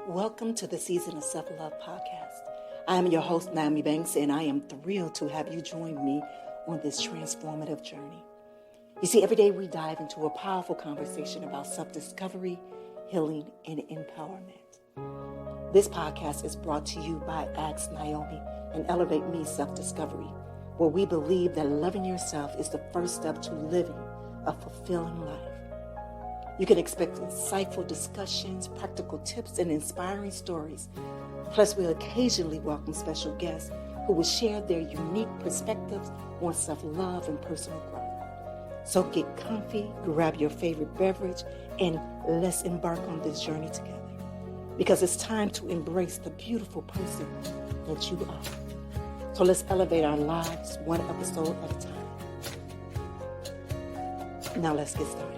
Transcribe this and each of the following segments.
Welcome to the Season of Self-Love podcast. I am your host, Nyomi Banks, and I am thrilled to have you join me on this transformative journey. You see, every day we dive into a powerful conversation about self-discovery, healing, and empowerment. This podcast is brought to you by Ask Nyomi and Elevate Me Self-Discovery, where we believe that loving yourself is the first step to living a fulfilling life. You can expect insightful discussions, practical tips, and inspiring stories. Plus, we'll occasionally welcome special guests who will share their unique perspectives on self-love and personal growth. So get comfy, grab your favorite beverage, and let's embark on this journey together. Because it's time to embrace the beautiful person that you are. So let's elevate our lives one episode at a time. Now let's get started.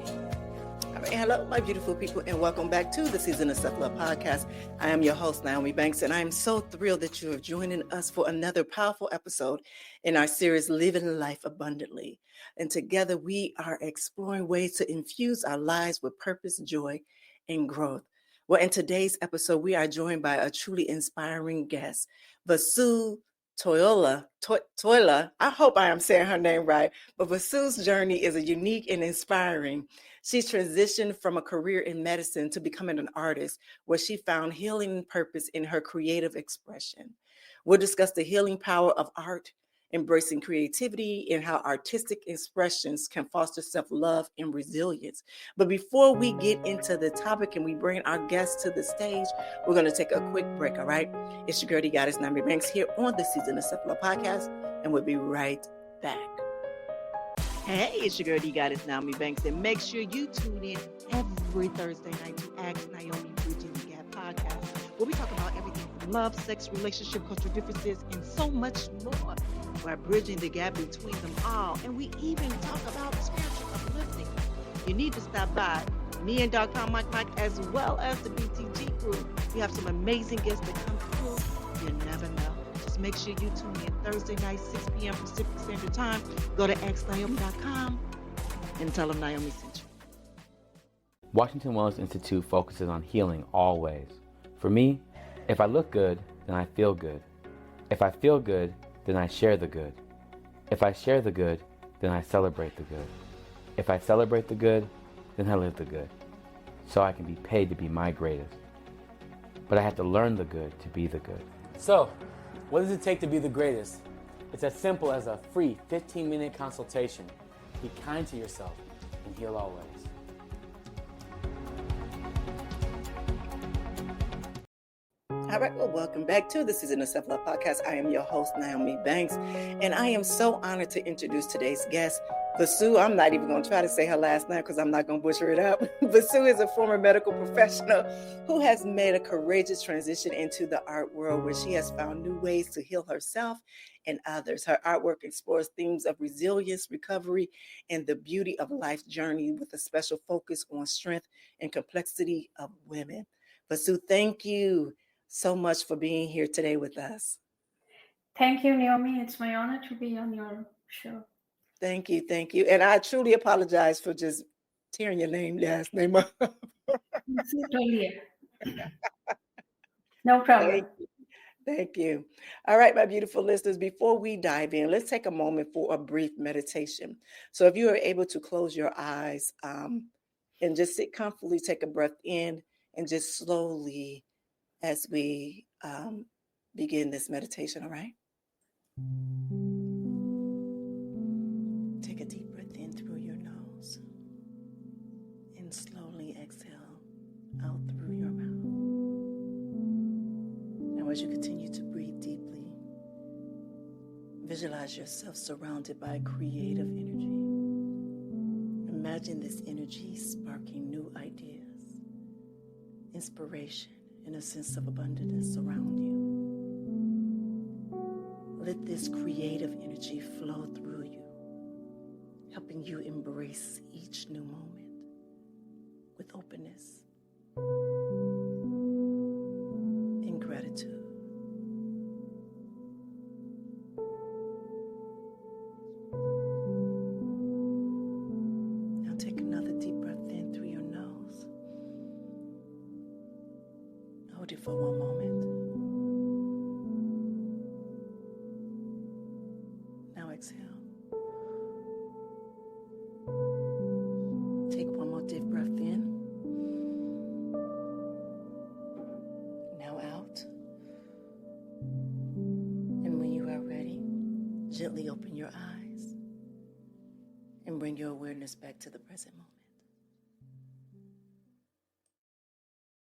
Hello, my beautiful people, and welcome back to the Season of Self-Love podcast. I am your host, Nyomi Banks, and I am so thrilled that you are joining us for another powerful episode in our series, Living Life Abundantly. And together we are exploring ways to infuse our lives with purpose, joy, and growth. Well, in today's episode, we are joined by a truly inspiring guest, Vasu Tolia. I hope I am saying her name right, but Vasu's journey is a unique and inspiring. She's transitioned from a career in medicine to becoming an artist, where she found healing purpose in her creative expression. We'll discuss the healing power of art, embracing creativity, and how artistic expressions can foster self-love and resilience. But before we get into the topic and we bring our guests to the stage, we're going to take a quick break, all right? It's your girl, the goddess, Nyomi Banks, here on the Season of Self-Love podcast, and we'll be right back. Hey, it's your girl, the goddess, Nyomi Banks, and make sure you tune in every Thursday night to Ask Nyomi Bridging the Gap podcast, where we talk about everything from love, sex, relationship, cultural differences, and so much more. We're bridging the gap between them all, and we even talk about spiritual uplifting. You need to stop by. Me and Dr. Mike, as well as the BTG crew. We have some amazing guests that come through. You never know. Just make sure you tune in Thursday night, 6 p.m. Pacific Standard Time. Go to xnyomi.com and tell them Nyomi sent you. Washington Wellness Institute focuses on healing always. For me, if I look good, then I feel good. If I feel good, then I share the good. If I share the good, then I celebrate the good. If I celebrate the good, then I live the good. So I can be paid to be my greatest. But I have to learn the good to be the good. So, what does it take to be the greatest? It's as simple as a free 15-minute consultation. Be kind to yourself and heal always. All right, well, welcome back to the Season of Self-Love podcast. I am your host, Nyomi Banks, and I am so honored to introduce today's guest, Vasu. I'm not even going to try to say her last name because I'm not going to butcher it up. Vasu is a former medical professional who has made a courageous transition into the art world, where she has found new ways to heal herself and others. Her artwork explores themes of resilience, recovery, and the beauty of life's journey, with a special focus on strength and complexity of women. Vasu, thank you so much for being here today with us. Thank you, Nyomi. It's my honor to be on your show. Thank you. And I truly apologize for just tearing your last name up. Vasu Tolia. No problem. Thank you. All right, my beautiful listeners, before we dive in, let's take a moment for a brief meditation. So if you are able to close your eyes and just sit comfortably, take a breath in, and just slowly as we begin this meditation, all right? Take a deep breath in through your nose and slowly exhale out through your mouth. Now, as you continue to breathe deeply, visualize yourself surrounded by creative energy. Imagine this energy sparking new ideas, inspiration, and a sense of abundance around you. Let this creative energy flow through you, helping you embrace each new moment with openness and gratitude. Now take another deep breath in through your nose. Hold it for one moment. Now exhale. Take one more deep breath in. Now out. And when you are ready, gently open your eyes and bring your awareness back to the present moment.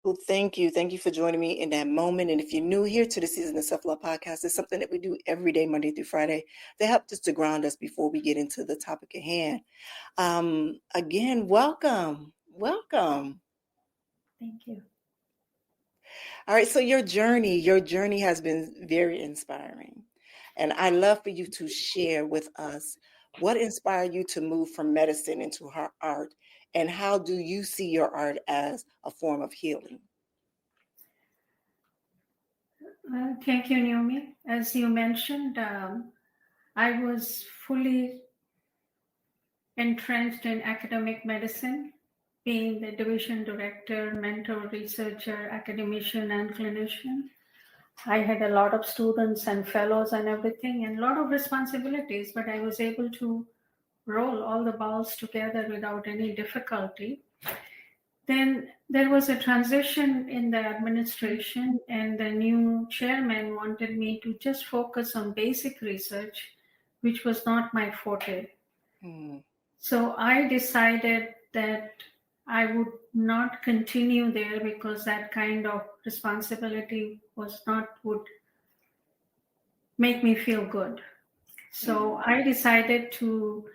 Well, thank you. Thank you for joining me in that moment. And if you're new here to the Season of Self-Love podcast, it's something that we do every day, Monday through Friday, to help us to ground us before we get into the topic at hand. Again, welcome. Welcome. Thank you. All right. So your journey has been very inspiring. And I'd love for you to share with us what inspired you to move from medicine into art, and how do you see your art as a form of healing? Thank you, Nyomi. As you mentioned, I was fully entrenched in academic medicine, being the division director, mentor, researcher, academician, and clinician. I had a lot of students and fellows and everything, and a lot of responsibilities, but I was able to roll all the balls together without any difficulty. Then there was a transition in the administration, and the new chairman wanted me to just focus on basic research, which was not my forte. So I decided that I would not continue there because that kind of responsibility would make me feel good. So I decided to,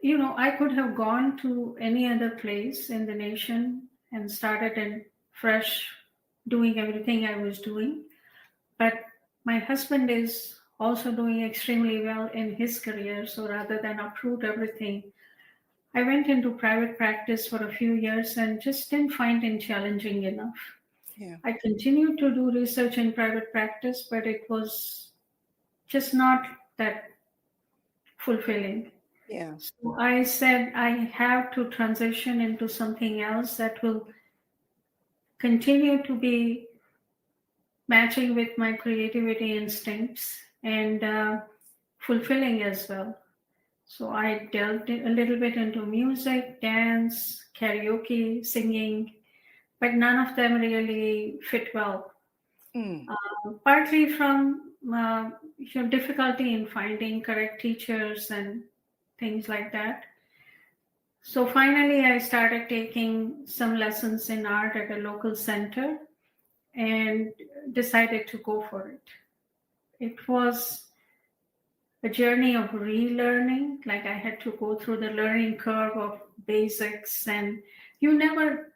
I could have gone to any other place in the nation and started in fresh, doing everything I was doing. But my husband is also doing extremely well in his career. So rather than uproot everything, I went into private practice for a few years and just didn't find it challenging enough. Yeah. I continued to do research in private practice, but it was just not that fulfilling. Yeah. So I said I have to transition into something else that will continue to be matching with my creativity instincts and fulfilling as well. So I delved a little bit into music, dance, karaoke, singing, but none of them really fit well. Partly from difficulty in finding correct teachers and things like that. So finally, I started taking some lessons in art at a local center and decided to go for it. It was a journey of relearning, like I had to go through the learning curve of basics, and you never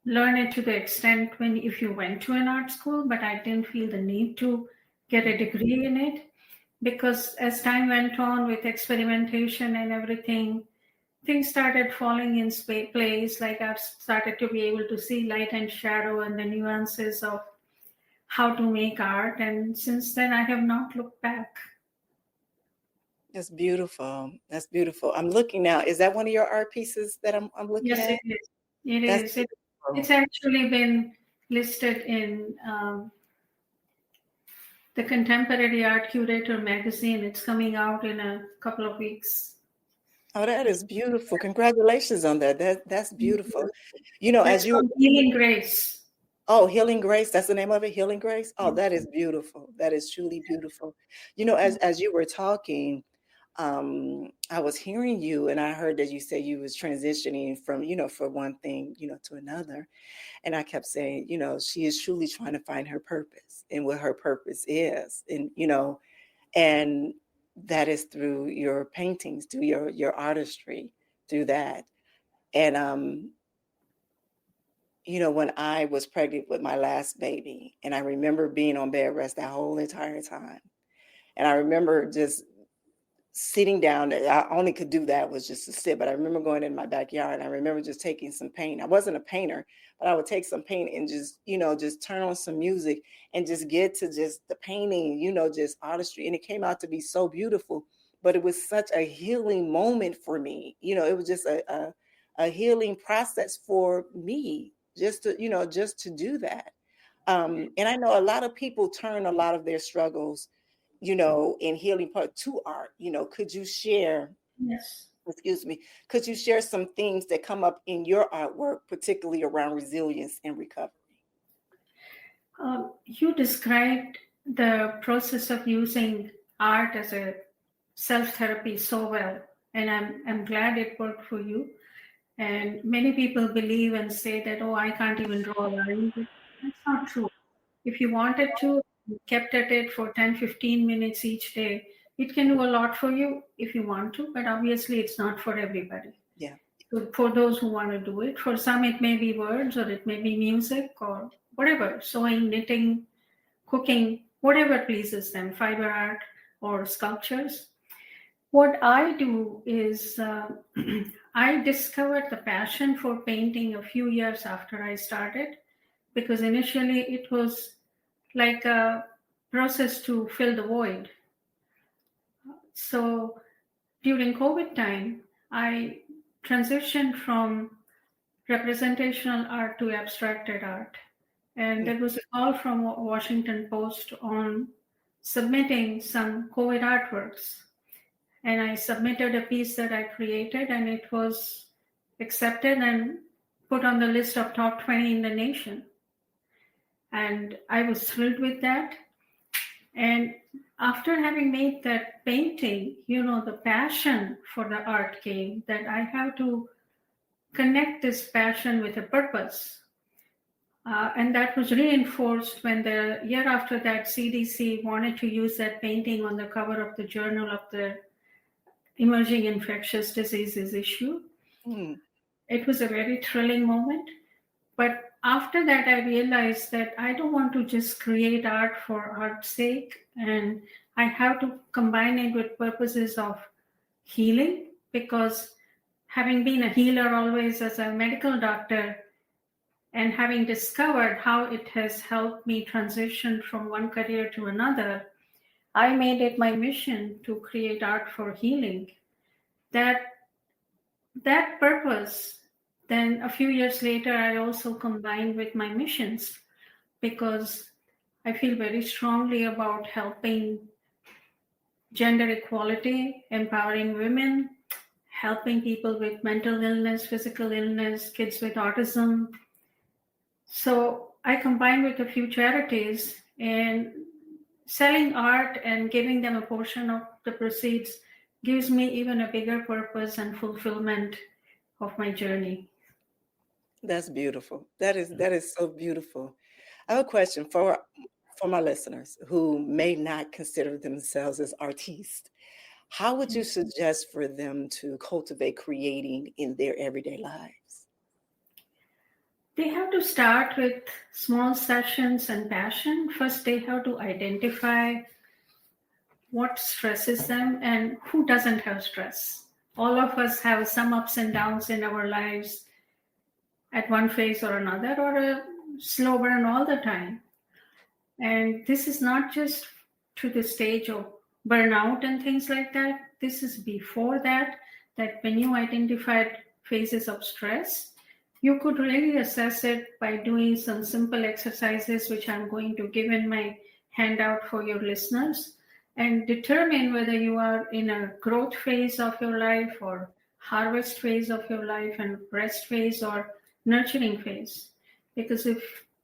learn it to the extent if you went to an art school, but I didn't feel the need to get a degree in it, because as time went on with experimentation and everything, things started falling in place. Like I've started to be able to see light and shadow and the nuances of how to make art. And since then, I have not looked back. That's beautiful. That's beautiful. I'm looking now. Is that one of your art pieces that I'm looking at? Yes, it is. It is. It's actually been listed in the Contemporary Art Curator magazine. It's coming out in a couple of weeks. Oh, that is beautiful. Congratulations on that. That's beautiful. That's Healing Grace. Oh, Healing Grace. That's the name of it, Healing Grace. Oh, that is beautiful. That is truly beautiful. As you were talking, I was hearing you, and I heard that you said you was transitioning from, from one thing, to another. And I kept saying, she is truly trying to find her purpose and what her purpose is. And, and that is through your paintings, through your artistry, through that. And, when I was pregnant with my last baby, and I remember being on bed rest that whole entire time. And I remember just sitting down. I only could do that was just to sit, but I remember going in my backyard, and I remember just taking some paint. I wasn't a painter, but I would take some paint and just turn on some music and just get to just the painting, just artistry. And it came out to be so beautiful, but it was such a healing moment for me. It was just a healing process for me, just to do that. And I know a lot of people turn a lot of their struggles, in healing part to art. Could you share, Yes. excuse me, could you share some things that come up in your artwork, particularly around resilience and recovery? You described the process of using art as a self-therapy so well, and I'm glad it worked for you. And many people believe and say that, oh, I can't even draw a line. But that's not true. If you wanted to, you kept at it for 10-15 minutes each day, it can do a lot for you if you want to, but obviously it's not for everybody. Yeah. So for those who want to do it, for some it may be words, or it may be music, or whatever, sewing, knitting, cooking, whatever pleases them, fiber art or sculptures. What I do is I discovered the passion for painting a few years after I started, because initially it was like a process to fill the void. So during COVID time, I transitioned from representational art to abstracted art. And there was a call from Washington Post on submitting some COVID artworks. And I submitted a piece that I created, and it was accepted and put on the list of top 20 in the nation. And I was thrilled with that. And after having made that painting, the passion for the art came, that I have to connect this passion with a purpose. And that was reinforced when the year after that, CDC wanted to use that painting on the cover of the Journal of the Emerging Infectious Diseases issue. It was a very thrilling moment. But after that, I realized that I don't want to just create art for art's sake, and I have to combine it with purposes of healing, because having been a healer always as a medical doctor, and having discovered how it has helped me transition from one career to another, I made it my mission to create art for healing. That purpose, then a few years later, I also combined with my missions, because I feel very strongly about helping gender equality, empowering women, helping people with mental illness, physical illness, kids with autism. So I combined with a few charities, and selling art and giving them a portion of the proceeds gives me even a bigger purpose and fulfillment of my journey. That's beautiful. That is so beautiful. I have a question for my listeners who may not consider themselves as artistes. How would you suggest for them to cultivate creating in their everyday lives? They have to start with small sessions and passion. First, they have to identify what stresses them and who doesn't have stress. All of us have some ups and downs in our lives at one phase or another, or a slow burn all the time. And this is not just to the stage of burnout and things like that. This is before that when you identified phases of stress, you could really assess it by doing some simple exercises, which I'm going to give in my handout for your listeners, and determine whether you are in a growth phase of your life, or harvest phase of your life, and rest phase, or nurturing phase. Because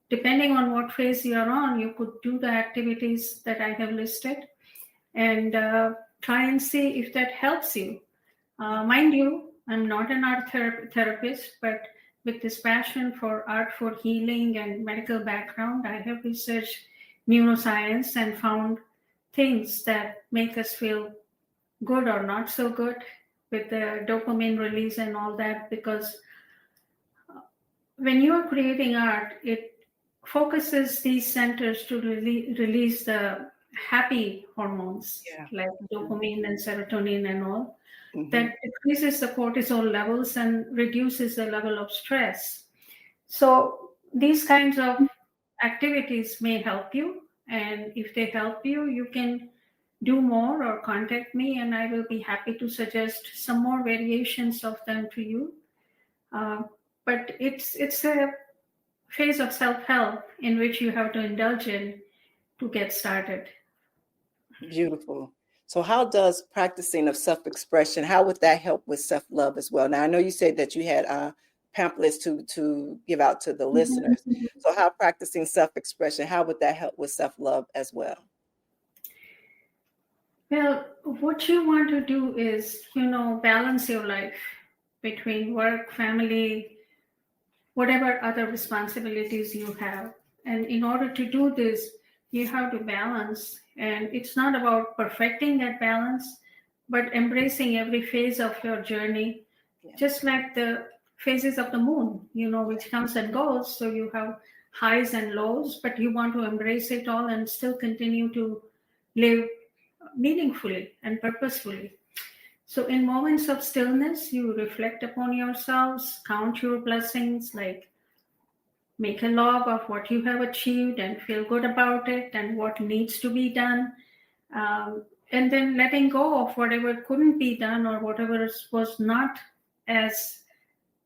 depending on what phase you're on, you could do the activities that I have listed and try and see if that helps you. Mind you, I'm not an art therapist, but with this passion for art for healing and medical background, I have researched neuroscience and found things that make us feel good or not so good with the dopamine release and all that, because when you are creating art, it focuses these centers to release the happy hormones, like dopamine and serotonin and all. That decreases the cortisol levels and reduces the level of stress. So these kinds of activities may help you. And if they help you, you can do more or contact me, and I will be happy to suggest some more variations of them to you. But it's a phase of self-help in which you have to indulge in to get started. Beautiful. So how does practicing of self-expression, how would that help with self-love as well? Now, I know you said that you had pamphlets to give out to the listeners. So how practicing self-expression, how would that help with self-love as well? Well, what you want to do is, balance your life between work, family, whatever other responsibilities you have. And in order to do this, you have to balance. And it's not about perfecting that balance, but embracing every phase of your journey, just like the phases of the moon, which comes and goes. So you have highs and lows, but you want to embrace it all and still continue to live meaningfully and purposefully. So in moments of stillness, you reflect upon yourselves, count your blessings, like make a log of what you have achieved and feel good about it and what needs to be done. And then letting go of whatever couldn't be done or whatever was not as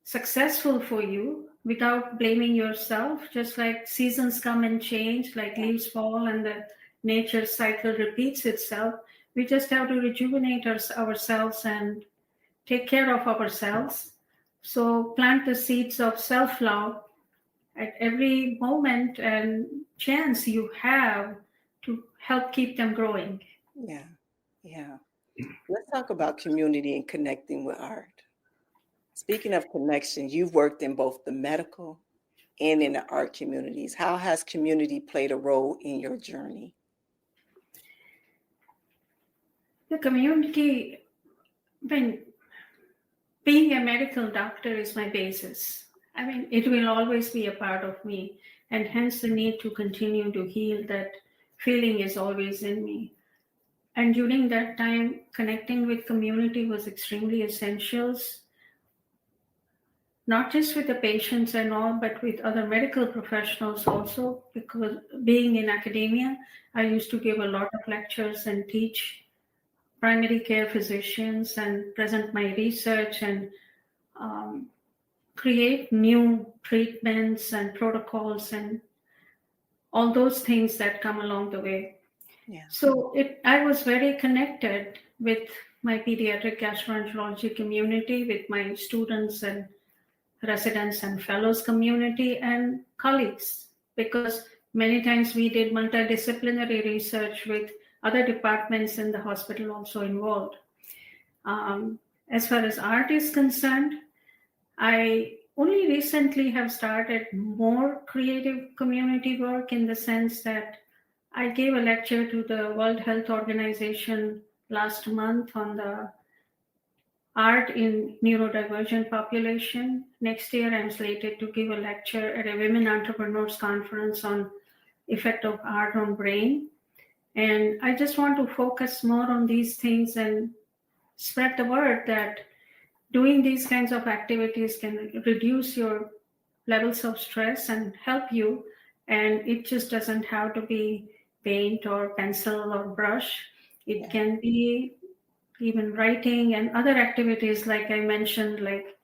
successful for you without blaming yourself. Just like seasons come and change, like leaves fall and the nature cycle repeats itself. We just have to rejuvenate ourselves and take care of ourselves. So plant the seeds of self-love at every moment and chance you have to help keep them growing. Yeah. Let's talk about community and connecting with art. Speaking of connection, you've worked in both the medical and in the art communities. How has community played a role in your journey? The community, being a medical doctor is my basis. It will always be a part of me, and hence the need to continue to heal. That feeling is always in me. And during that time, connecting with community was extremely essential, not just with the patients and all, but with other medical professionals also, because being in academia, I used to give a lot of lectures and teach primary care physicians and present my research and create new treatments and protocols and all those things that come along the way. So I was very connected with my pediatric gastroenterology community, with my students and residents and fellows community and colleagues, because many times we did multidisciplinary research with other departments in the hospital also involved. As far as art is concerned, I only recently have started more creative community work in the sense that I gave a lecture to the World Health Organization last month on the art in neurodivergent population. Next year, I'm slated to give a lecture at a Women Entrepreneurs Conference on effect of art on brain. And I just want to focus more on these things and spread the word that doing these kinds of activities can reduce your levels of stress and help you. And it just doesn't have to be paint or pencil or brush. It can be even writing and other activities, like I mentioned, like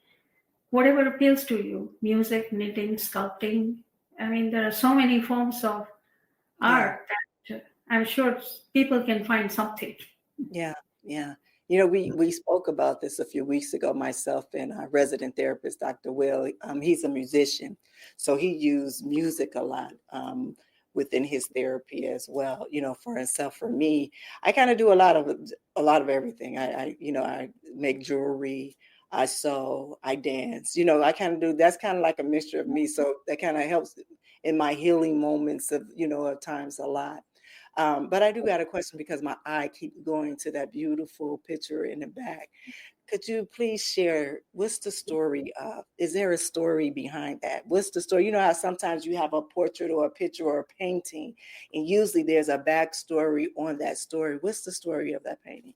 whatever appeals to you, music, knitting, sculpting. There are so many forms of art that I'm sure people can find something. Yeah. We spoke about this a few weeks ago, myself and our resident therapist, Dr. Will. He's a musician, so he used music a lot within his therapy as well. For himself, for me, I kind of do a lot of everything. I make jewelry, I sew, I dance. I kind of do. That's kind of like a mixture of me. So that kind of helps in my healing moments of at times a lot. But I do got a question because my eye keeps going to that beautiful picture in the back. Could you please share, what's the story of? Is there a story behind that? What's the story? You know how sometimes you have a portrait or a picture or a painting, and usually there's a backstory on that story. What's the story of that painting?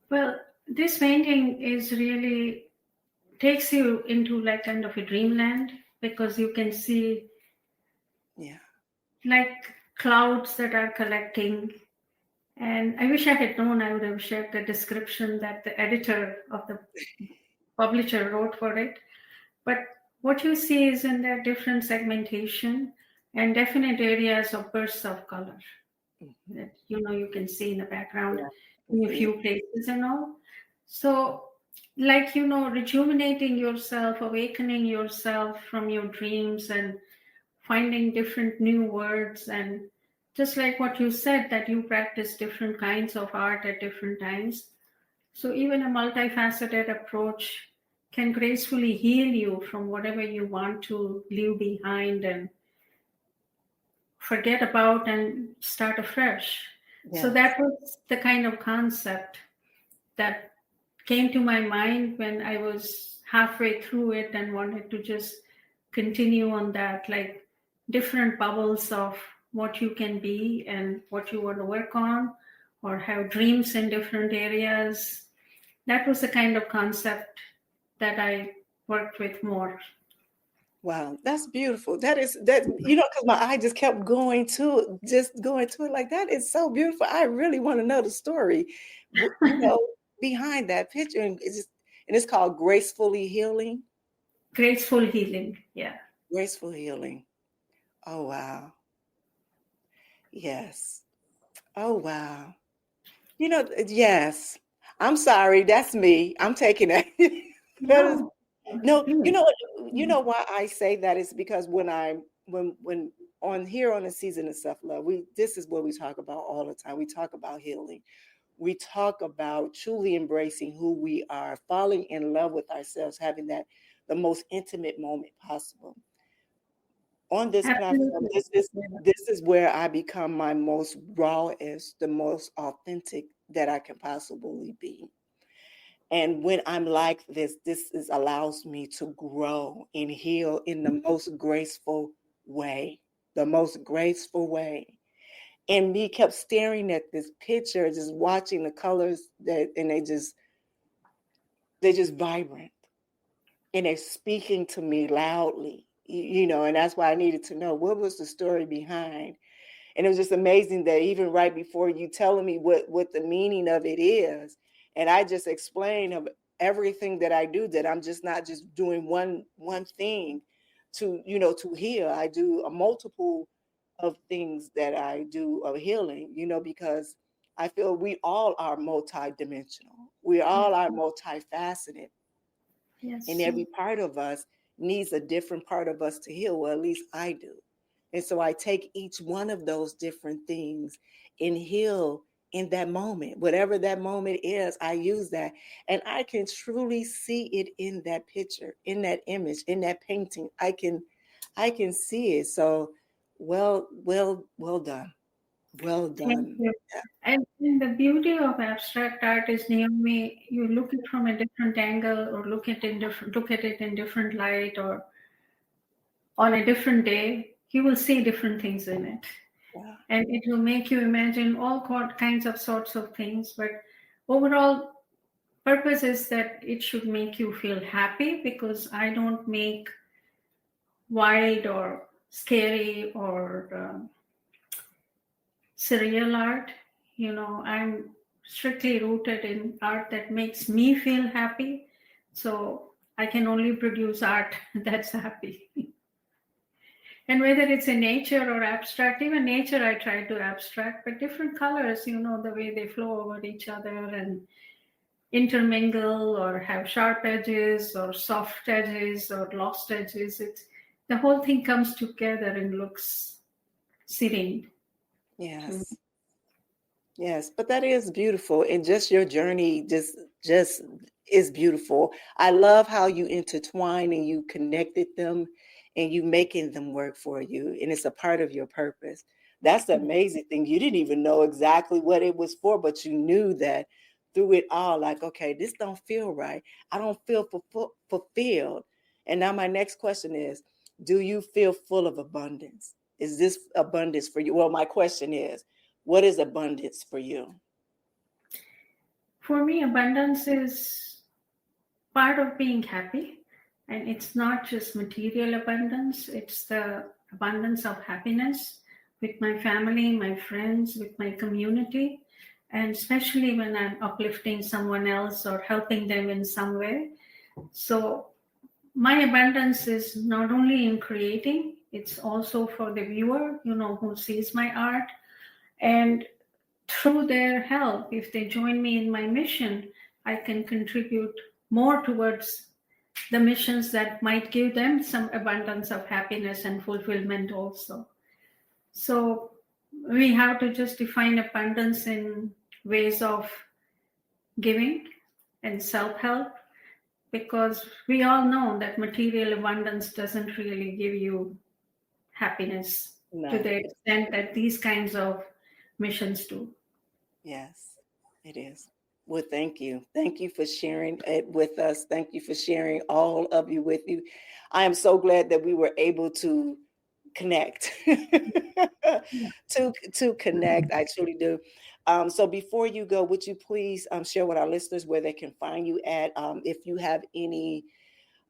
Well, this painting is really takes you into like kind of a dreamland, because you can see like clouds that are collecting. And I wish I had known, I would have shared the description that the editor of the publisher wrote for it. But what you see is in there different segmentation and definite areas of bursts of color that you can see in the background Yeah, I in a see it. few places and all. So, like rejuvenating yourself, awakening yourself from your dreams, and finding different new words, and just like what you said, that you practice different kinds of art at different times. So even a multifaceted approach can gracefully heal you from whatever you want to leave behind and forget about and start afresh. So Yes. that was the kind of concept that came to my mind when I was halfway through it and wanted to just continue on that, like different bubbles of what you can be and what you want to work on, or have dreams in different areas. That was the kind of concept that I worked with more. Wow, that's beautiful. That is that, because my eye just kept going to it like that is so beautiful. I really want to know the story, behind that picture. And it's called Gracefully Healing. Graceful healing. Yeah. Graceful Healing. Oh wow. Yes. Oh wow. Yes. I'm sorry, that's me. I'm taking that. That is No. no, Please. why I say that is because when on here on the Season of Self Love, this is what we talk about all the time. We talk about healing. We talk about truly embracing who we are, falling in love with ourselves, having the most intimate moment possible. On this platform, Absolutely. this is where I become my most rawest, the most authentic that I can possibly be. And when I'm like this allows me to grow and heal in the most graceful way, the most graceful way. And me kept staring at this picture, just watching the colors and they're just vibrant and they're speaking to me loudly, and that's why I needed to know what was the story behind. And it was just amazing that even right before you telling me what the meaning of it is, and I just explained of everything that I do, that I'm just not just doing one thing to heal. I do a multiple of things that I do of healing, because I feel we all are multidimensional. We all are multifaceted, and Yes. every part of us needs a different part of us to heal. Well, at least I do. And so I take each one of those different things and heal in that moment. Whatever that moment is, I use that. And I can truly see it in that picture, in that image, in that painting. I can see it. So well done. Well Thank done. you. And the beauty of abstract art is, Naomi, you look at it from a different angle, or look at it in different light, or on a different day, you will see different things in it. Yeah. And it will make you imagine all kinds of sorts of things. But overall purpose is that it should make you feel happy, because I don't make wild or scary or surreal art. I'm strictly rooted in art that makes me feel happy. So I can only produce art that's happy. And whether it's in nature or abstract, even nature I try to abstract, but different colors, the way they flow over each other and intermingle, or have sharp edges or soft edges or lost edges. The whole thing comes together and looks serene to me. Yes. Yes, but that is beautiful, and just your journey just is beautiful. I love how you intertwine and you connected them, and you making them work for you, and it's a part of your purpose. That's the amazing thing. You didn't even know exactly what it was for, but you knew that through it all, like, okay, this don't feel right. I don't feel fulfilled. And now my next question is, do you feel full of abundance? Is this abundance for you? Well, my question is, what is abundance for you? For me, abundance is part of being happy. And it's not just material abundance, it's the abundance of happiness with my family, my friends, with my community. And especially when I'm uplifting someone else or helping them in some way. So my abundance is not only in creating, it's also for the viewer, who sees my art. And through their help, if they join me in my mission, I can contribute more towards the missions that might give them some abundance of happiness and fulfillment also. So we have to just define abundance in ways of giving and self-help, because we all know that material abundance doesn't really give you happiness to the extent that these kinds of missions do. Yes, it is. Well, thank you. Thank you for sharing it with us. Thank you for sharing all of you with you. I am so glad that we were able to connect. to connect. I truly do. So before you go, would you please share with our listeners where they can find you at? If you have any,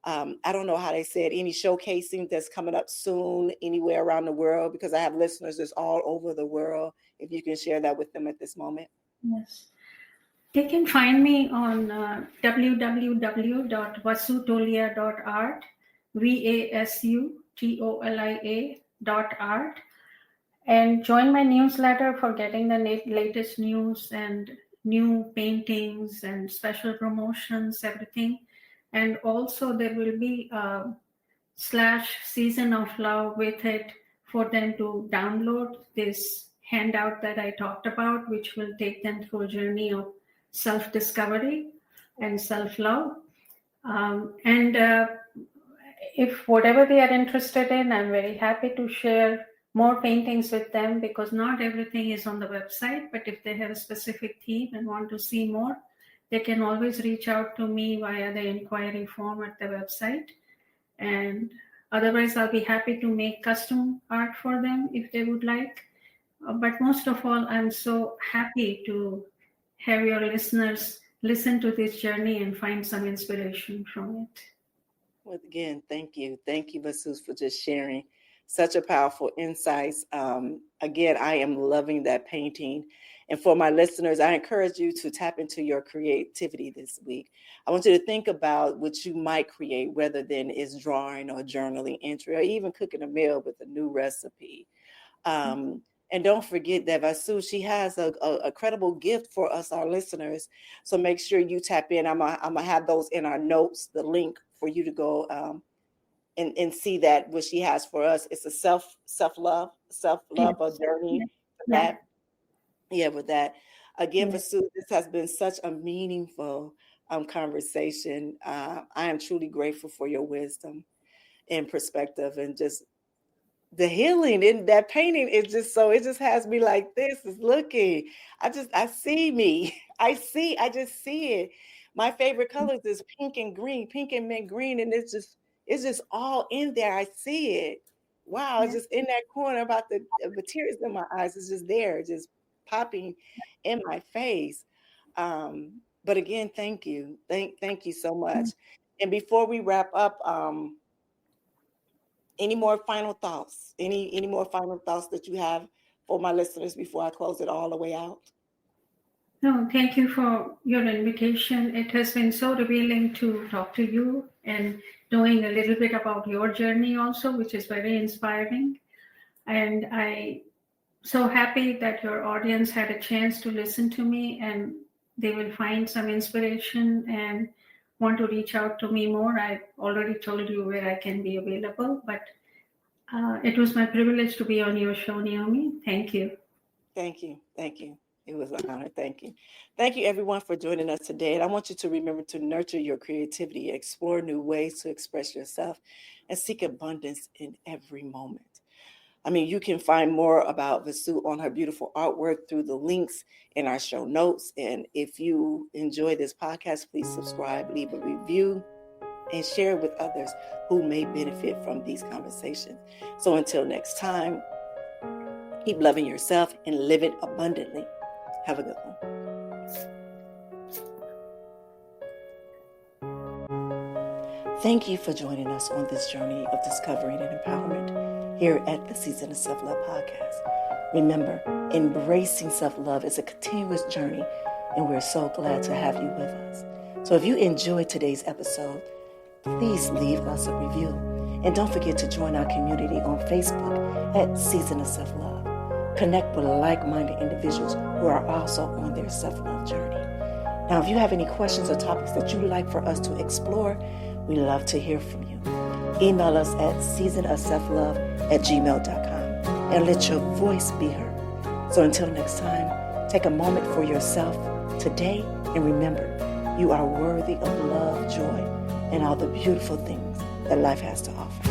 I don't know how they said, any showcasing that's coming up soon anywhere around the world, because I have listeners that's all over the world. If you can share that with them at this moment. Yes. They can find me on www.vasutolia.art, VASUTOLIA.art, and join my newsletter for getting the latest news and new paintings and special promotions, everything. And also there will be a /season of love with it for them to download this handout that I talked about, which will take them through a journey of self-discovery and self-love. And if whatever they are interested in, I'm very happy to share more paintings with them, because not everything is on the website. But if they have a specific theme and want to see more, they can always reach out to me via the inquiry form at the website. And otherwise, I'll be happy to make custom art for them if they would like. But most of all, I'm so happy to have your listeners listen to this journey and find some inspiration from it. Well, again, thank you. Thank you, Vasu, for just sharing such a powerful insights. Again, I am loving that painting. And for my listeners, I encourage you to tap into your creativity this week. I want you to think about what you might create, whether then it's drawing or journaling entry, or even cooking a meal with a new recipe. And don't forget that Vasu, she has a credible gift for us, our listeners. So make sure you tap in. I'm gonna have those in our notes, the link for you to go and see that what she has for us. It's a self-love a journey for that. Yeah, with that. Again, Vasu, this has been such a meaningful conversation. I am truly grateful for your wisdom and perspective, and just the healing in that painting is just so, it just has me like, this is looking. I see me. I just see it. My favorite colors is pink and green, pink and mint green. And it's just all in there. I see it. Wow. It's just in that corner about the tears in my eyes. It's just there, just popping in my face. But again, thank you. Thank you so much. And before we wrap up, any more final thoughts? Any more final thoughts that you have for my listeners before I close it all the way out? No, thank you for your invitation. It has been so revealing to talk to you and knowing a little bit about your journey also, which is very inspiring. And I'm so happy that your audience had a chance to listen to me, and they will find some inspiration and want to reach out to me more. I've already told you where I can be available, but it was my privilege to be on your show, Nyomi. Thank you. Thank you. It was an honor. Thank you. Thank you, everyone, for joining us today. And I want you to remember to nurture your creativity, explore new ways to express yourself, and seek abundance in every moment. I mean, you can find more about Vasu on her beautiful artwork through the links in our show notes. And if you enjoy this podcast, please subscribe, leave a review, and share it with others who may benefit from these conversations. So until next time, keep loving yourself and live it abundantly. Have a good one. Thank you for joining us on this journey of discovering and empowerment here at the Season of Self-Love podcast. Remember, embracing self-love is a continuous journey, and we're so glad to have you with us. So if you enjoyed today's episode, please leave us a review. And don't forget to join our community on Facebook at Season of Self-Love. Connect with like-minded individuals who are also on their self-love journey. Now, if you have any questions or topics that you'd like for us to explore, we love to hear from you. Email us at seasonofselflove@gmail.com and let your voice be heard. So until next time, take a moment for yourself today and remember, you are worthy of love, joy, and all the beautiful things that life has to offer.